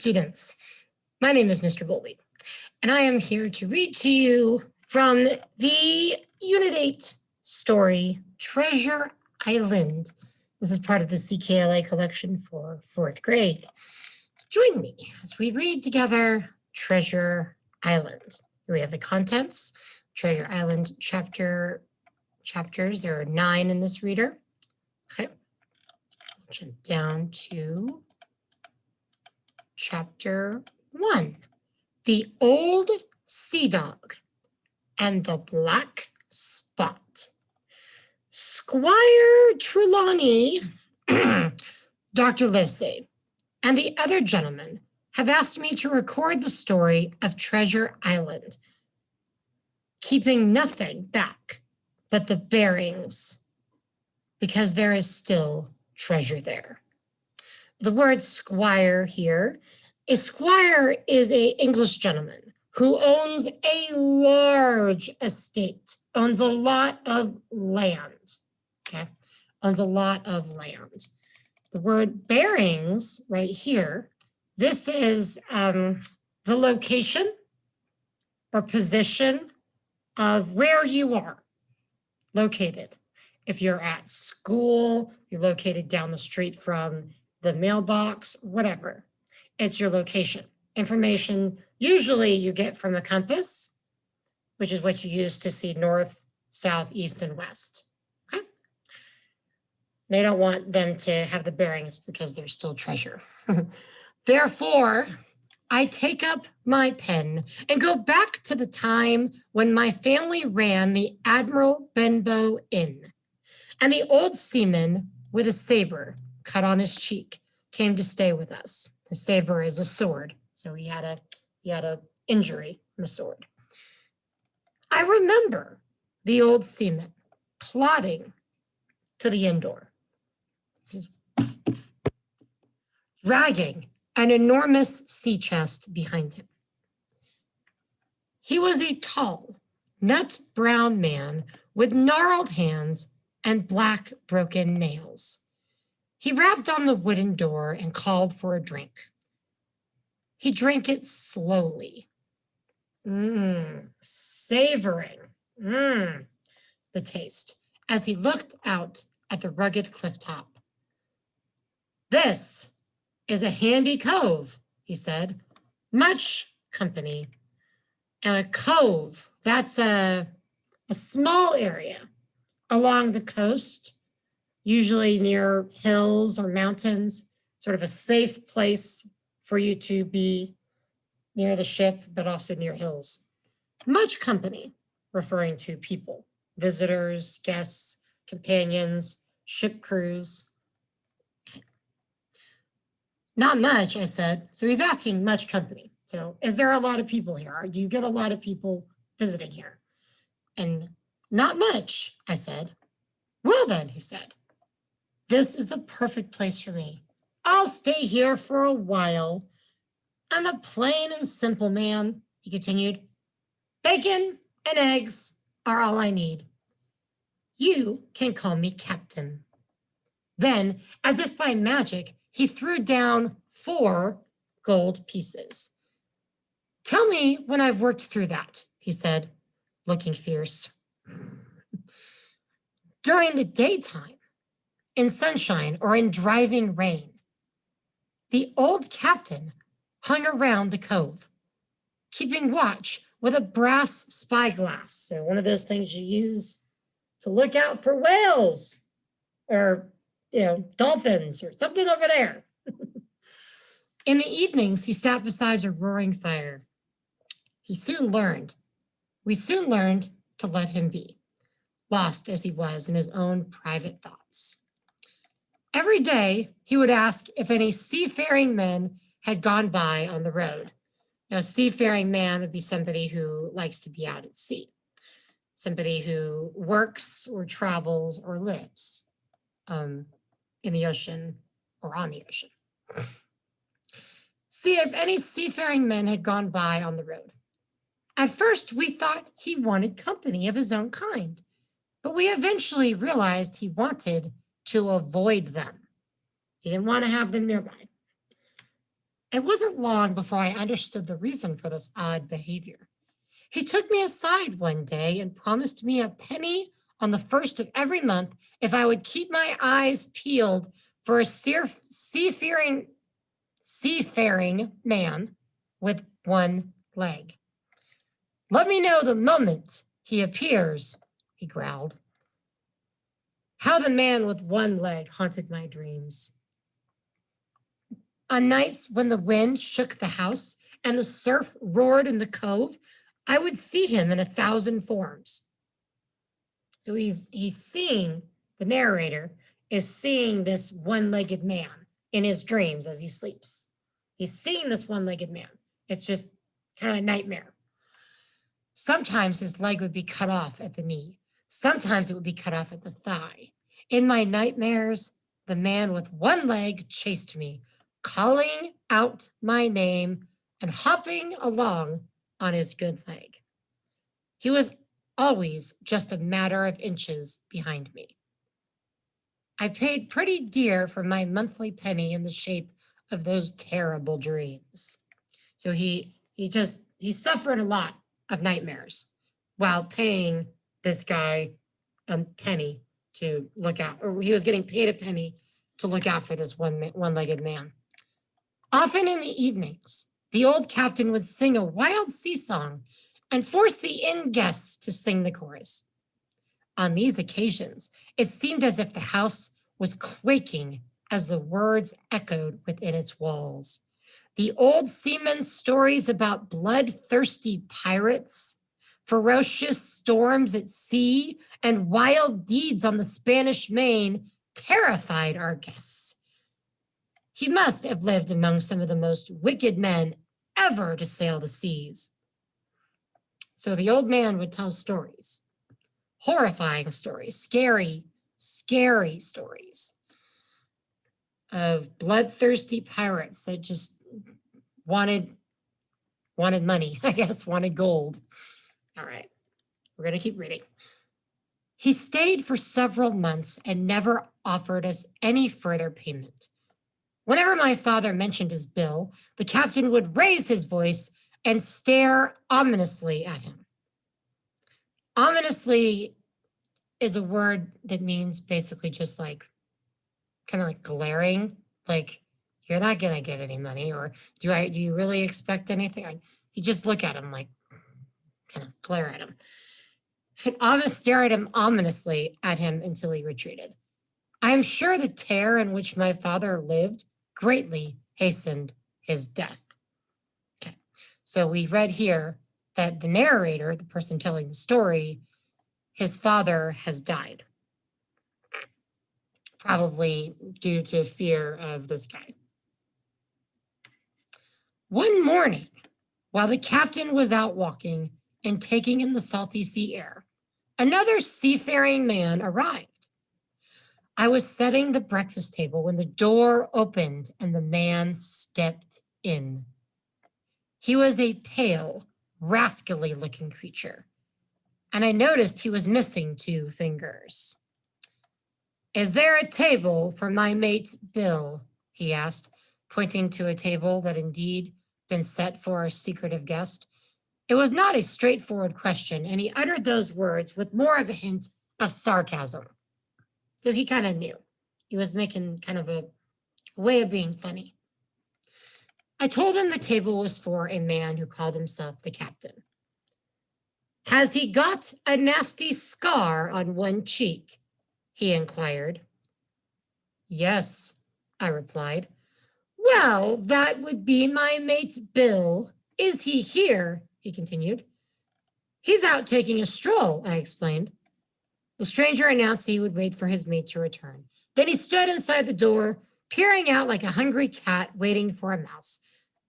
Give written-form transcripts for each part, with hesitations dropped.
students. My name is Mr. Bowlby, and I am here to read to you from the Unit 8 story, Treasure Island. This is part of the CKLA collection for 4th grade. Join me as we read together Treasure Island. Here we have the contents, Treasure Island chapters. There are 9 in this reader. Okay, jump down to Chapter 1, The Old Sea Dog and the Black Spot. Squire Trelawney, Dr. Livesey, and the other gentlemen have asked me to record the story of Treasure Island, keeping nothing back but the bearings, because there is still treasure there. The word squire here, a squire is an English gentleman who owns a large estate, owns a lot of land, okay? Owns a lot of land. The word bearings right here, this is the location or position of where you are located. If you're at school, you're located down the street from the mailbox, whatever, it's your location. Information usually you get from a compass, which is what you use to see north, south, east, and west. Okay? They don't want them to have the bearings because there's still treasure. Therefore, I take up my pen and go back to the time when my family ran the Admiral Benbow Inn, and the old seaman with a saber cut on his cheek came to stay with us. The saber is a sword, so he had a injury from a sword. I remember the old seaman plodding to the inn door, dragging an enormous sea chest behind him. He was a tall, nut brown man with gnarled hands and black broken nails. He rapped on the wooden door and called for a drink. He drank it slowly, savoring the taste as he looked out at the rugged cliff top. "This is a handy cove," he said. "Much company." And a cove, that's a small area along the coast, usually near hills or mountains, sort of a safe place for you to be near the ship, but also near hills. Much company, referring to people, visitors, guests, companions, ship crews. "Not much," I said. So he's asking much company. So is there a lot of people here? Do you get a lot of people visiting here? And "Not much," I said. "Well then," he said, "this is the perfect place for me. I'll stay here for a while. I'm a plain and simple man," he continued. "Bacon and eggs are all I need. You can call me Captain." Then, as if by magic, he threw down 4 gold pieces. "Tell me when I've worked through that," he said, looking fierce. During the daytime, in sunshine or in driving rain, the old captain hung around the cove, keeping watch with a brass spyglass. So one of those things you use to look out for whales or dolphins or something over there. In the evenings, he sat beside a roaring fire. We soon learned to let him be, lost as he was in his own private thoughts. Every day, he would ask if any seafaring men had gone by on the road. Now, a seafaring man would be somebody who likes to be out at sea, somebody who works or travels or lives in the ocean or on the ocean. See if any seafaring men had gone by on the road. At first, we thought he wanted company of his own kind, but we eventually realized he wanted to avoid them. He didn't want to have them nearby. It wasn't long before I understood the reason for this odd behavior. He took me aside one day and promised me a penny on the first of every month if I would keep my eyes peeled for a seafaring man with one leg. Let me know the moment he appears, he growled. How the man with one leg haunted my dreams. On nights when the wind shook the house and the surf roared in the cove, I would see him in 1,000 forms. So he's seeing, the narrator is seeing this one-legged man in his dreams as he sleeps. He's seeing this one-legged man. It's just kind of a nightmare. Sometimes his leg would be cut off at the knee. Sometimes it would be cut off at the thigh. In my nightmares, the man with one leg chased me, calling out my name and hopping along on his good leg. He was always just a matter of inches behind me. I paid pretty dear for my monthly penny in the shape of those terrible dreams. So he suffered a lot of nightmares while paying this guy a penny to look out, or he was getting paid a penny to look out for this one-legged man. Often in the evenings, the old captain would sing a wild sea song and force the inn guests to sing the chorus. On these occasions, it seemed as if the house was quaking as the words echoed within its walls. The Old Semen's stories about bloodthirsty pirates, ferocious storms at sea, and wild deeds on the Spanish Main terrified our guests. He must have lived among some of the most wicked men ever to sail the seas. So the old man would tell stories, horrifying stories, scary stories of bloodthirsty pirates that just wanted money, I guess, wanted gold. All right, we're going to keep reading. He stayed for several months and never offered us any further payment. Whenever my father mentioned his bill, the captain would raise his voice and stare ominously at him. Ominously is a word that means basically just like, kind of like glaring, like you're not gonna get any money, or do you really expect anything? You just look at him like, kind of glare at him. And stare at him ominously at him until he retreated. I am sure the terror in which my father lived greatly hastened his death. Okay, so we read here that the narrator, the person telling the story, his father has died, probably due to fear of this guy. One morning, while the captain was out walking and taking in the salty sea air, another seafaring man arrived. I was setting the breakfast table when the door opened and the man stepped in. He was a pale, rascally-looking creature, and I noticed he was missing 2 fingers. Is there a table for my mate Bill? He asked, pointing to a table that indeed been set for a secretive guest. It was not a straightforward question, and he uttered those words with more of a hint of sarcasm. So he kind of knew. He was making kind of a way of being funny. I told him the table was for a man who called himself the captain. Has he got a nasty scar on one cheek? He inquired. Yes, I replied. Well, that would be my mate Bill. Is he here? He continued. He's out taking a stroll, I explained. The stranger announced he would wait for his mate to return. Then he stood inside the door, peering out like a hungry cat waiting for a mouse.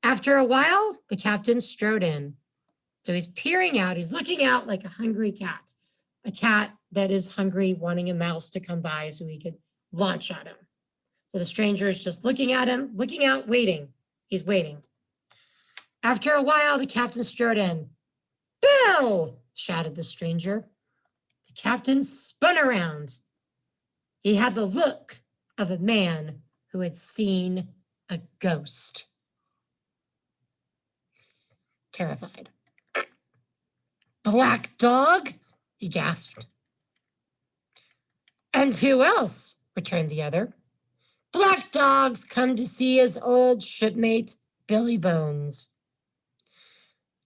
After a while, the captain strode in. So he's peering out, he's looking out like a hungry cat, a cat that is hungry, wanting a mouse to come by so he could launch at him. So the stranger is just looking at him, looking out, waiting. He's waiting. After a while, the captain strode in. Bill, shouted the stranger. The captain spun around. He had the look of a man who had seen a ghost. terrified. Black dog? He gasped. And who else? Returned the other. Black dog's come to see his old shipmate, Billy Bones.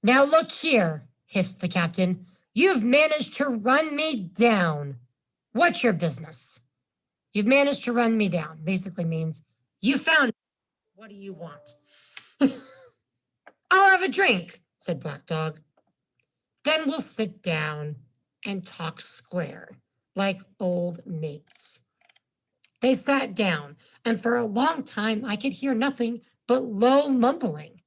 Now look here, hissed the captain. You've managed to run me down. What's your business? You've managed to run me down. Basically means you found me. What do you want? I'll have a drink, said Black Dog. Then we'll sit down and talk square, like old mates. They sat down, and for a long time I could hear nothing but low mumbling.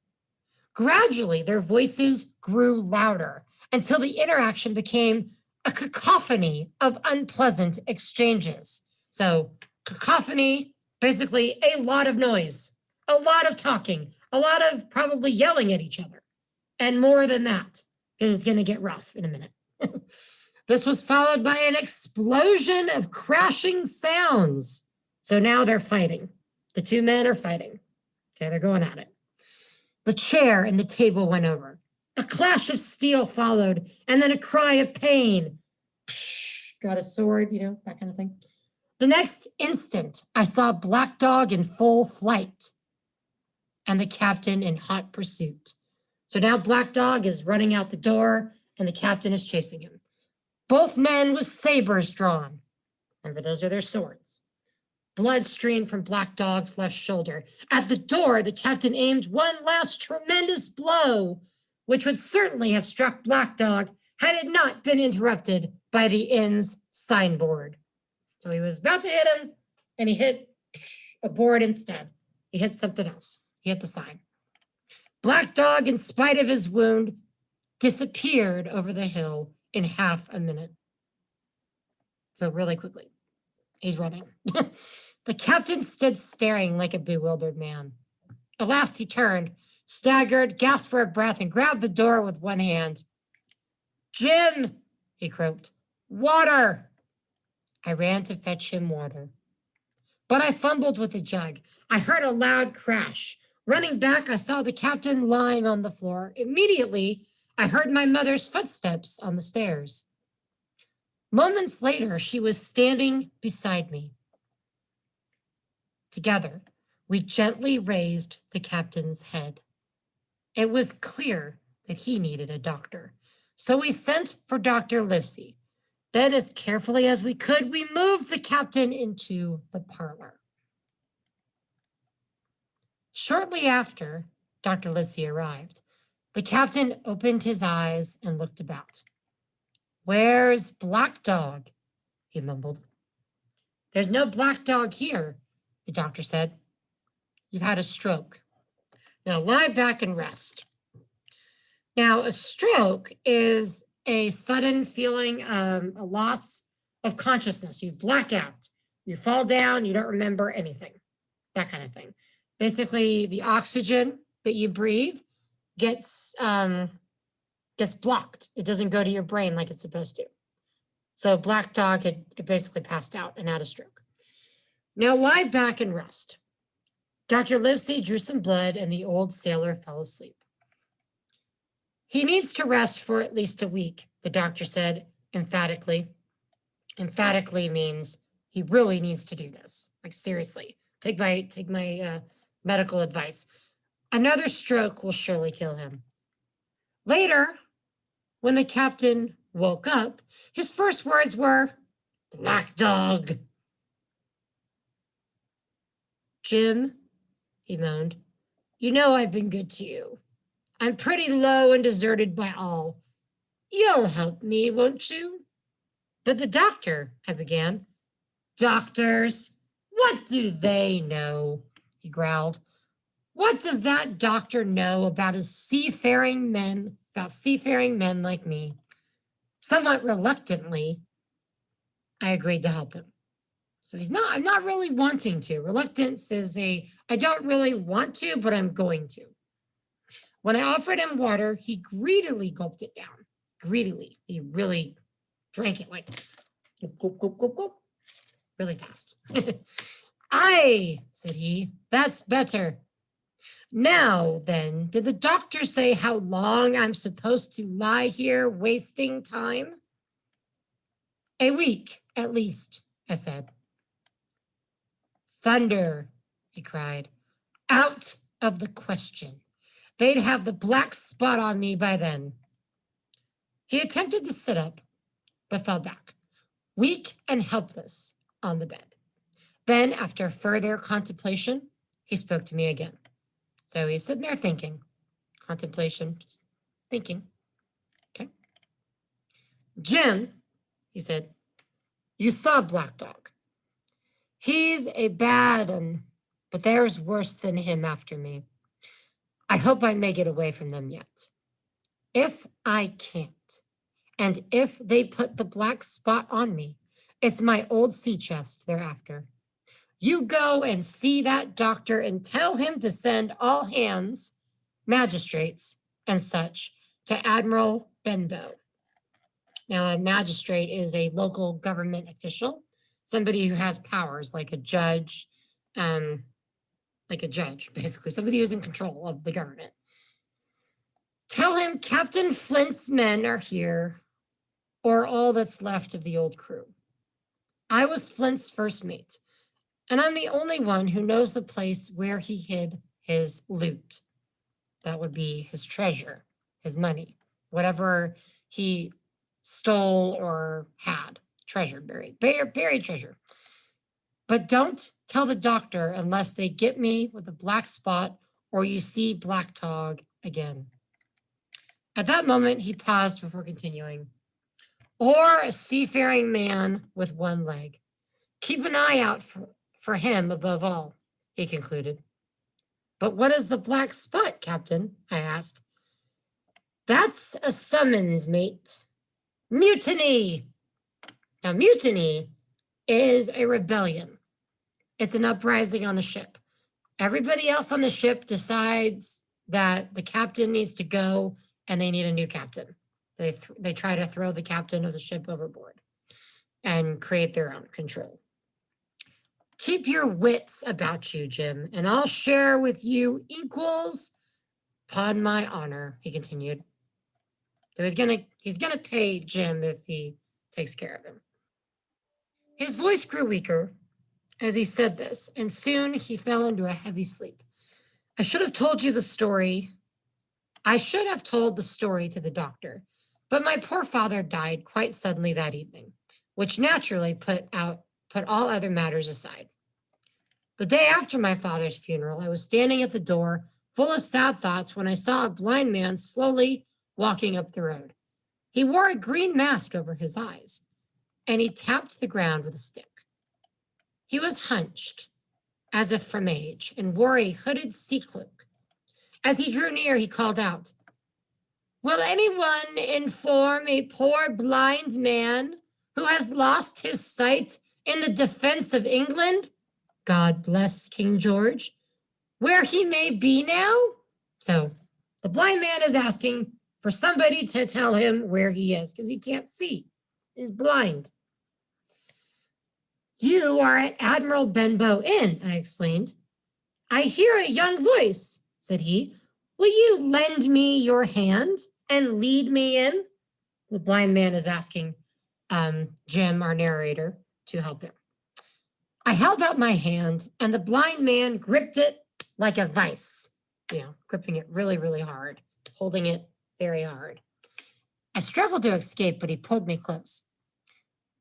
Gradually, their voices grew louder until the interaction became a cacophony of unpleasant exchanges. So, cacophony, basically a lot of noise, a lot of talking, a lot of probably yelling at each other, and more than that, because it's going to get rough in a minute. This was followed by an explosion of crashing sounds. So now they're fighting. The two men are fighting. Okay, they're going at it. The chair and the table went over. A clash of steel followed, and then a cry of pain. Psh, got a sword, that kind of thing. The next instant, I saw Black Dog in full flight and the captain in hot pursuit. So now Black Dog is running out the door and the captain is chasing him. Both men with sabers drawn. Remember, those are their swords. Blood streamed from Black Dog's left shoulder. At the door, the captain aimed one last tremendous blow, which would certainly have struck Black Dog had it not been interrupted by the inn's signboard. So he was about to hit him, and he hit a board instead. He hit something else. He hit the sign. Black Dog, in spite of his wound, disappeared over the hill in half a minute. So really quickly, he's running. The captain stood staring like a bewildered man. At last he turned, staggered, gasped for a breath, and grabbed the door with one hand. Jim, he croaked, water. I ran to fetch him water. But I fumbled with the jug. I heard a loud crash. Running back, I saw the captain lying on the floor. Immediately, I heard my mother's footsteps on the stairs. Moments later, she was standing beside me. Together, we gently raised the captain's head. It was clear that he needed a doctor. So we sent for Dr. Livesey. Then, as carefully as we could, we moved the captain into the parlor. Shortly after Dr. Livesey arrived, the captain opened his eyes and looked about. Where's Black Dog? He mumbled. There's no Black Dog here, the doctor said. You've had a stroke. Now lie back and rest. Now, a stroke is a sudden feeling of a loss of consciousness. You black out, you fall down, you don't remember anything, that kind of thing. Basically, the oxygen that you breathe gets blocked. It doesn't go to your brain like it's supposed to. So Black Dog had basically passed out and had a stroke. Now lie back and rest. Dr. Livesey drew some blood and the old sailor fell asleep. He needs to rest for at least a week, the doctor said emphatically. Emphatically means he really needs to do this. Like seriously, take my medical advice. Another stroke will surely kill him. Later, when the captain woke up, his first words were, Black Dog. Jim, he moaned, you know I've been good to you. I'm pretty low and deserted by all. You'll help me, won't you? But the doctor, I began. Doctors, what do they know? He growled. What does that doctor know about seafaring men like me? Somewhat reluctantly, I agreed to help him. So I'm not really wanting to. Reluctance is I don't really want to, but I'm going to. When I offered him water, he greedily gulped it down. Greedily. He really drank it like gulp, gulp, gulp, gulp, really fast. Aye, said he, that's better. Now then, did the doctor say how long I'm supposed to lie here wasting time? A week, at least, I said. Thunder, he cried. Out of the question. They'd have the black spot on me by then. He attempted to sit up, but fell back, weak and helpless, on the bed. Then, after further contemplation, he spoke to me again. So he's sitting there thinking, contemplation, just thinking. Okay. Jim, he said, you saw Black Dog. He's a bad one, but there's worse than him after me. I hope I may get away from them yet. If I can't, and if they put the black spot on me, it's my old sea chest they're after. You go and see that doctor and tell him to send all hands, magistrates, and such, to Admiral Benbow. Now, a magistrate is a local government official, somebody who has powers like a judge, basically, somebody who's in control of the government. Tell him Captain Flint's men are here, or all that's left of the old crew. I was Flint's first mate, and I'm the only one who knows the place where he hid his loot. That would be his treasure, his money, whatever he stole or had, treasure, buried treasure. But don't tell the doctor unless they get me with a black spot or you see Black Dog again. At that moment, he paused before continuing. Or a seafaring man with one leg. Keep an eye out for him above all, he concluded. But what is the black spot, Captain? I asked. That's a summons, mate. Mutiny! Now, mutiny is a rebellion. It's an uprising on a ship. Everybody else on the ship decides that the captain needs to go and they need a new captain. They try to throw the captain of the ship overboard and create their own control. Keep your wits about you, Jim, and I'll share with you equals upon my honor, he continued. So he's gonna pay Jim if he takes care of him. His voice grew weaker as he said this, and soon he fell into a heavy sleep. I should have told the story to the doctor, but my poor father died quite suddenly that evening, which naturally put all other matters aside. The day after my father's funeral, I was standing at the door, full of sad thoughts, when I saw a blind man slowly walking up the road. He wore a green mask over his eyes, and he tapped the ground with a stick. He was hunched, as if from age, and wore a hooded sea cloak. As he drew near, he called out, "Will anyone inform a poor blind man who has lost his sight in the defense of England, God bless King George, where he may be now?" So the blind man is asking for somebody to tell him where he is because he can't see. He's blind. "You are at Admiral Benbow Inn," I explained. "I hear a young voice," said he. "Will you lend me your hand and lead me in?" The blind man is asking Jim, our narrator, to help him. I held out my hand, and the blind man gripped it like a vice, gripping it really, really hard, holding it very hard. I struggled to escape, but he pulled me close.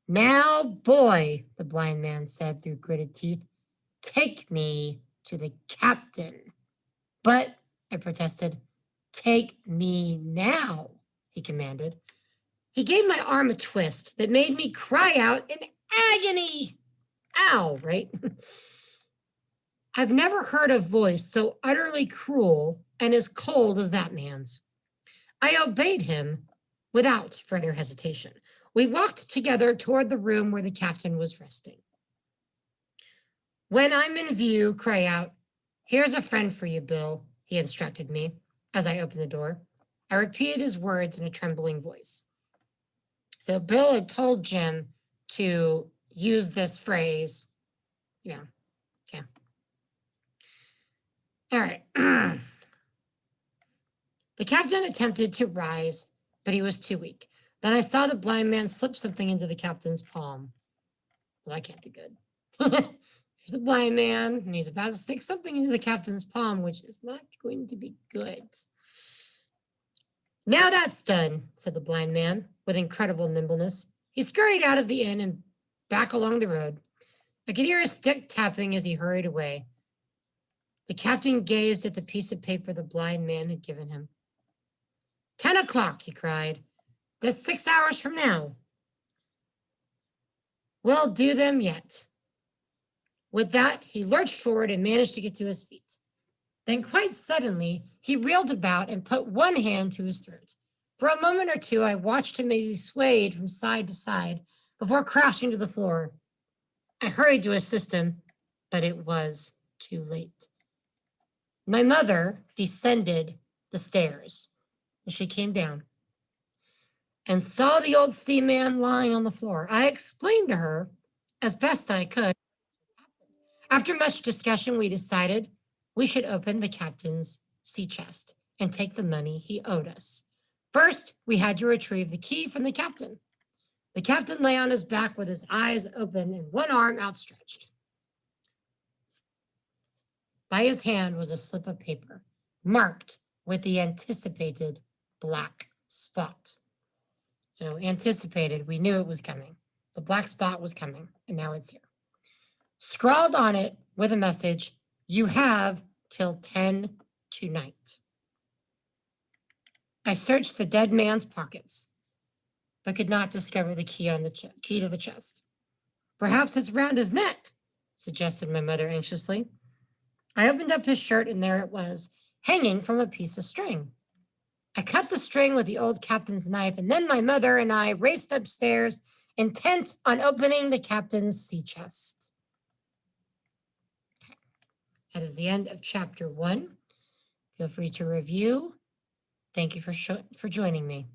"Now, boy," the blind man said through gritted teeth, "take me to the captain." "But," I protested. "Take me now," he commanded. He gave my arm a twist that made me cry out in agony. Ow, right? I've never heard a voice so utterly cruel and as cold as that man's. I obeyed him without further hesitation. We walked together toward the room where the captain was resting. "When I'm in view, cry out, 'Here's a friend for you, Bill,'" he instructed me as I opened the door. I repeated his words in a trembling voice. So Bill had told Jim to use this phrase, okay. All right. captain attempted to rise, but he was too weak. Then I saw the blind man slip something into the captain's palm. Well, that can't be good. There's the blind man, and he's about to stick something into the captain's palm, which is not going to be good. Now that's done, said the blind man with incredible nimbleness. He scurried out of the inn and back along the road. I could hear his stick tapping as he hurried away. The captain gazed at the piece of paper the blind man had given him. 10 o'clock, he cried. That's 6 hours from now. We'll do them yet. With that, he lurched forward and managed to get to his feet. Then quite suddenly, he reeled about and put one hand to his throat. For a moment or two, I watched him as he swayed from side to side before crashing to the floor. I hurried to assist him, but it was too late. My mother descended the stairs, and she came down and saw the old seaman lying on the floor. I explained to her as best I could. After much discussion, we decided we should open the captain's sea chest and take the money he owed us. First, we had to retrieve the key from the captain. The captain lay on his back with his eyes open and one arm outstretched. By his hand was a slip of paper marked with the anticipated black spot. So anticipated, we knew it was coming. The black spot was coming, and now it's here. Scrawled on it with a message, you have till 10 tonight. I searched the dead man's pockets, but could not discover the key on the key to the chest. Perhaps it's round his neck, suggested my mother anxiously. I opened up his shirt, and there it was, hanging from a piece of string. I cut the string with the old captain's knife, and then my mother and I raced upstairs, intent on opening the captain's sea chest. Okay. That is the end of chapter 1. Feel free to review. Thank you for joining me.